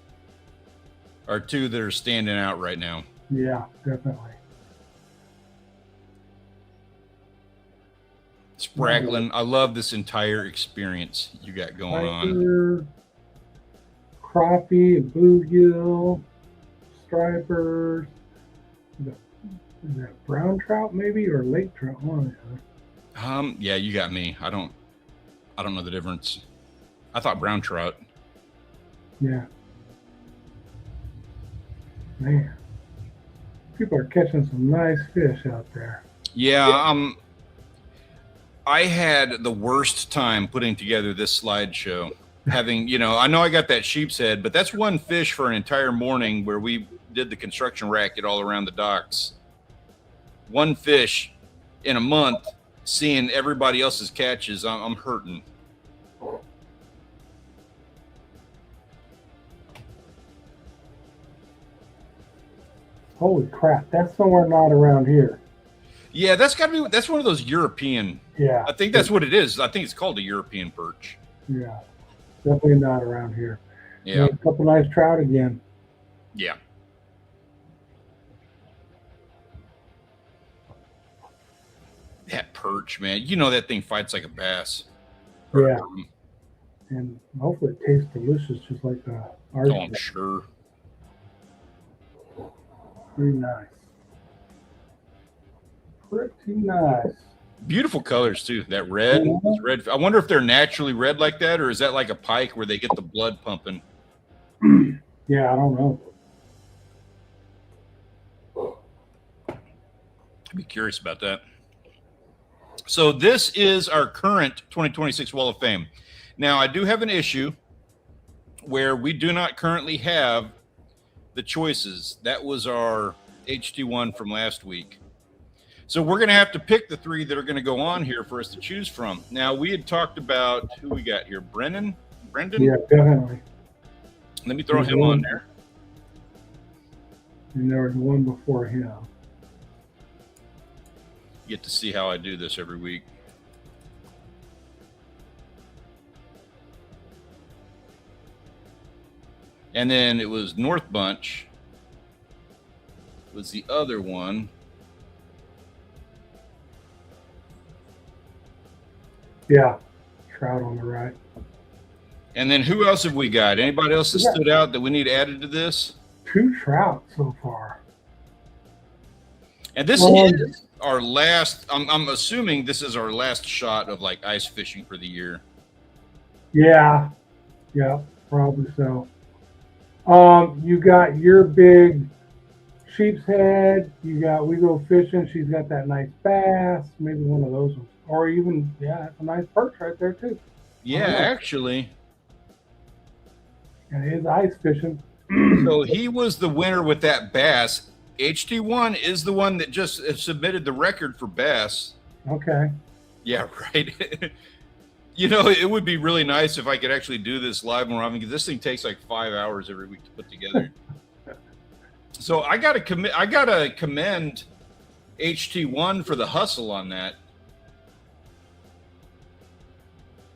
are 2 that are standing out right now. Yeah, definitely. Spraggling. I love this entire experience you got going on. Crappie, bluegill, stripers. Is that brown trout maybe, or lake trout? One or the other. Yeah, you got me. I don't know the difference. I thought brown trout. Yeah. Man, people are catching some nice fish out there. Yeah, I had the worst time putting together this slideshow. Having, I know I got that sheep's head, but that's one fish for an entire morning where we did the construction racket all around the docks. One fish in a month, seeing everybody else's catches, I'm hurting. Holy crap, that's somewhere not around here. Yeah, that's one of those European. Yeah. I think that's what it is. I think it's called a European perch. Yeah. Definitely not around here. Yeah. A couple nice trout again. Yeah. That perch, man. That thing fights like a bass. Yeah. And hopefully it tastes delicious just like ours. Oh, I'm sure. Pretty nice. Pretty nice. Beautiful colors too. That red, red. I wonder if they're naturally red like that, or is that like a pike where they get the blood pumping? Yeah, I don't know. I'd be curious about that. So this is our current 2026 Wall of Fame. Now I do have an issue where we do not currently have the choices. That was our HT1 from last week. So we're going to have to pick the 3 that are going to go on here for us to choose from. Now, we had talked about who we got here. Brendan? Yeah, definitely. Let me throw him on there. And there was one before him. You get to see how I do this every week. And then it was North Bunch. Was the other one. Yeah, trout on the right. And then who else have we got? Anybody else that stood out that we need added to this? 2 trout so far. And this is our last, I'm assuming this is our last shot of like ice fishing for the year. Yeah, probably so. You got your big sheep's head. You got We Go Fishing. She's got that nice bass. Maybe one of those ones. Or even, that's a nice perch right there too. Yeah, actually. And he is ice fishing. So he was the winner with that bass. HT1 is the one that just submitted the record for bass. Okay. Yeah, right. You know, it would be really nice if I could actually do this live more often, because this thing takes like 5 hours every week to put together. So I gotta commend HT1 for the hustle on that.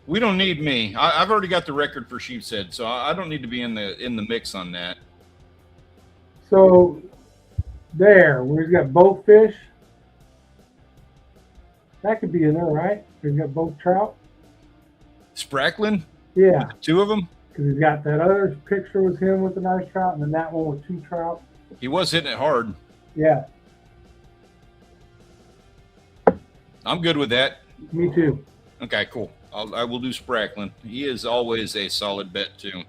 We don't need me. I've already got the record for sheep's head, so I don't need to be in the mix on that. So there, we've got both fish. That could be in there, right? We've got both trout. Sprackling? Yeah. Two of them? Because he's got that other picture was him with the nice trout, and then that one with 2 trout. He was hitting it hard. Yeah. I'm good with that. Me too. Okay, cool. I will do Sprackling. He is always a solid bet too.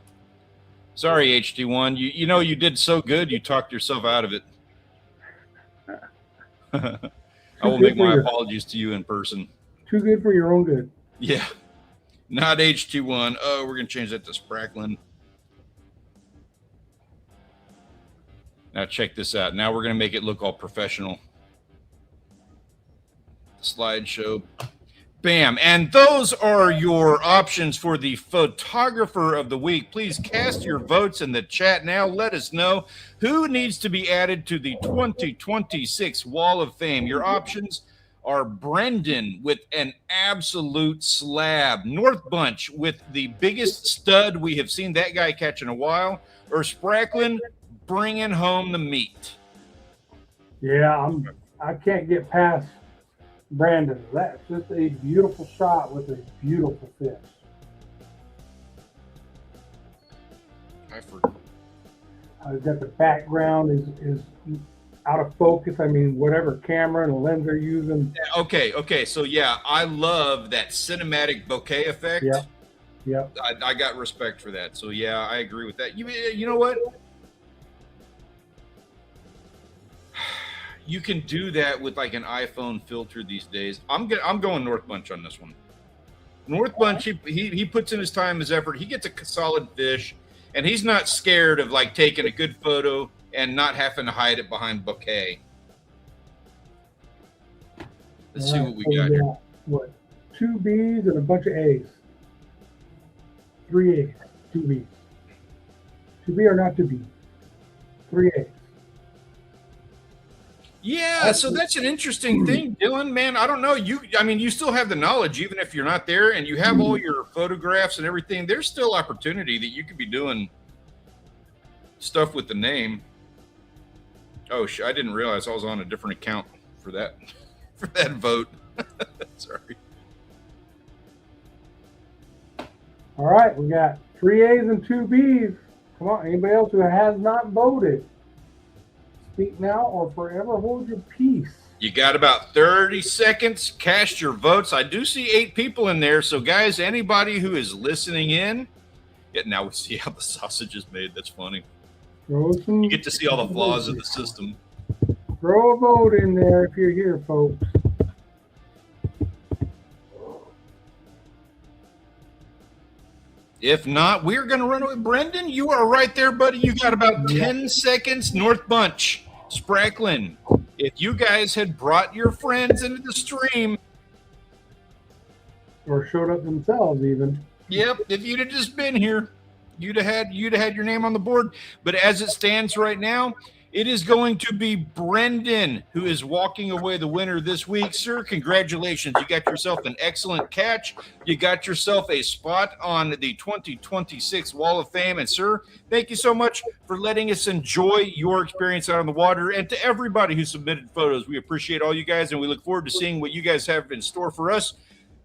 Sorry, HT1. You know you did so good. You talked yourself out of it. I will make my apologies to you in person. Too good for your own good. Yeah. Not HT1. Oh, we're going to change that to Sprackling. Now check this out. Now we're going to make it look all professional. Slideshow. Bam. And those are your options for the photographer of the week. Please cast your votes in the chat now. Let us know who needs to be added to the 2026 Wall of Fame. Your options are Brendan with an absolute slab, North Bunch with the biggest stud we have seen that guy catch in a while, or Sprackling bringing home the meat. Yeah, I can't get past Brandon. That's just a beautiful shot with a beautiful fish. I forgot. I've got the background is out of focus. I mean, whatever camera and lens they're using. Okay. So yeah, I love that cinematic bokeh effect. Yeah. I got respect for that. So yeah, I agree with that. You know what? You can do that with like an iPhone filter these days. I'm going North Bunch on this one. North Bunch, he puts in his time, his effort. He gets a solid fish, and he's not scared of like taking a good photo and not having to hide it behind bokeh. Let's see what we got here. What? 2 B's and a bunch of A's. 3 A's. 2 B's. 2 B or not 2 B? 3 A's. Yeah, so that's an interesting thing, Dylan. Man, I don't know. You still have the knowledge, even if you're not there, and you have all your photographs and everything. There's still opportunity that you could be doing stuff with the name. Oh, I didn't realize I was on a different account for that vote. Sorry. All right, we got 3 A's and 2 B's. Come on, anybody else who has not voted? Speak now or forever hold your peace. You got about 30 seconds. Cast your votes. I do see 8 people in there. So, guys, anybody who is listening in, now we see how the sausage is made. That's funny. You get to see all the flaws of the system. Throw a vote in there if you're here, folks. If not, we're going to run away. Brendan, you are right there, buddy. You got about 10 seconds. North Bunch, Sprackling. If you guys had brought your friends into the stream, or showed up themselves, even. Yep, if you'd have just been here, you'd have had your name on the board. But as it stands right now, it is going to be Brendan who is walking away the winner this week. Sir, congratulations. You got yourself an excellent catch. You got yourself a spot on the 2026 Wall of Fame. And, sir, thank you so much for letting us enjoy your experience out on the water. And to everybody who submitted photos, we appreciate all you guys, and we look forward to seeing what you guys have in store for us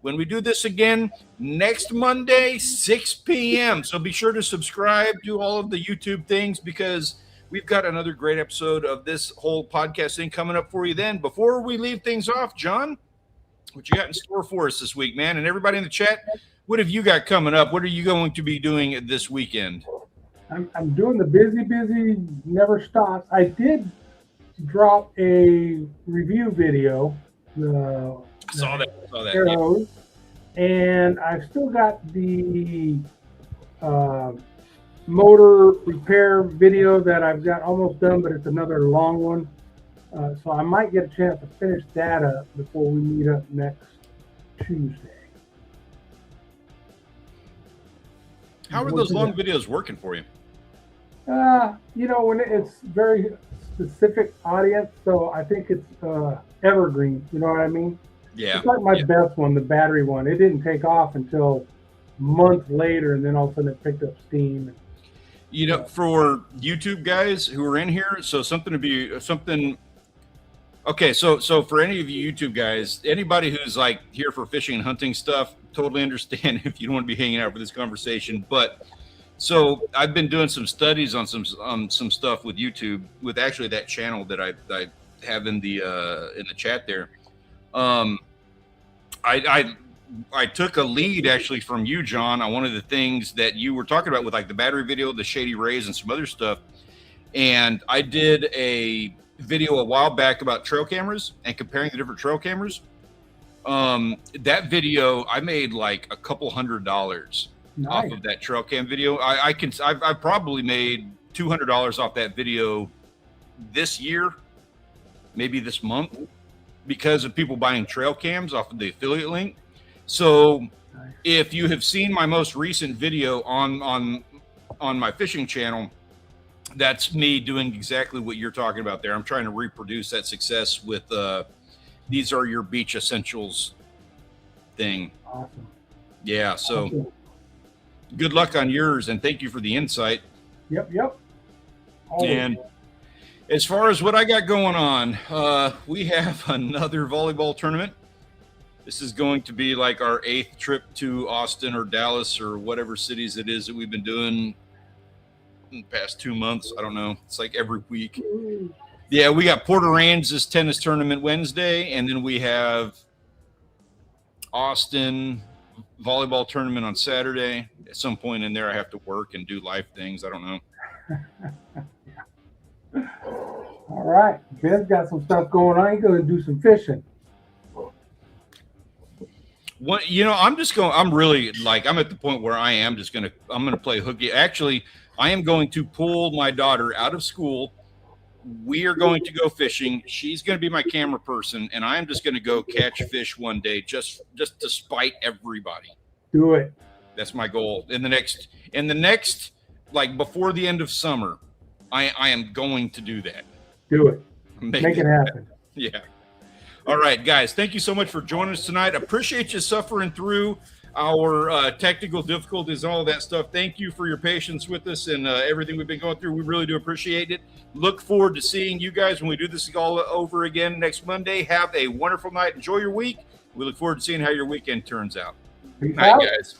when we do this again next Monday, 6 p.m. So be sure to subscribe to all of the YouTube things, because we've got another great episode of this whole podcast thing coming up for you then. Before we leave things off, John, what you got in store for us this week, man? And everybody in the chat, what have you got coming up? What are you going to be doing this weekend? I'm doing the busy, never stops. I did drop a review video. I saw that. Arrows. And I've still got the motor repair video that I've got almost done, but it's another long one. So I might get a chance to finish that up before we meet up next Tuesday. How are those long videos working for you? You know, when it's very specific audience, so I think it's evergreen. You know what I mean? Yeah. It's like my best one, the battery one. It didn't take off until months later, and then all of a sudden it picked up steam. You know, for YouTube guys who are in here, so something. Okay, so for any of you YouTube guys, anybody who's like here for fishing and hunting stuff, totally understand if you don't want to be hanging out for this conversation. But so I've been doing some studies on some stuff with YouTube, with actually that channel that I have in the chat there. I took a lead actually from you, John, on one of the things that you were talking about with like the battery video, the shady rays, and some other stuff. And I did a video a while back about trail cameras and comparing the different trail cameras. That video I made like a couple $100 off of that trail cam video. I probably made $200 off that video this year, maybe this month, because of people buying trail cams off of the affiliate link. So if you have seen my most recent video on my fishing channel, that's me doing exactly what you're talking about there. I'm trying to reproduce that success with these are your beach essentials thing. Awesome. Yeah, so good luck on yours, and thank you for the insight. Yep. Always. And as far as what I got going on, we have another volleyball tournament. This is going to be like our 8th trip to Austin or Dallas or whatever cities it is that we've been doing in the past 2 months. I don't know. It's like every week. Yeah, we got Port Aransas tennis tournament Wednesday, and then we have Austin volleyball tournament on Saturday. At some point in there, I have to work and do life things. I don't know. All right. Ben's got some stuff going on. He's going to do some fishing. What, you know, I'm really like, I'm at the point where I'm going to play hooky. Actually, I am going to pull my daughter out of school. We are going to go fishing. She's going to be my camera person, and I am just going to go catch fish one day, just to spite everybody. Do it. That's my goal. In the next, like before the end of summer, I am going to do that. Do it. Make it happen. Yeah. All right, guys. Thank you so much for joining us tonight. Appreciate you suffering through our technical difficulties and all that stuff. Thank you for your patience with us and everything we've been going through. We really do appreciate it. Look forward to seeing you guys when we do this all over again next Monday. Have a wonderful night. Enjoy your week. We look forward to seeing how your weekend turns out. Peace All right, out. guys.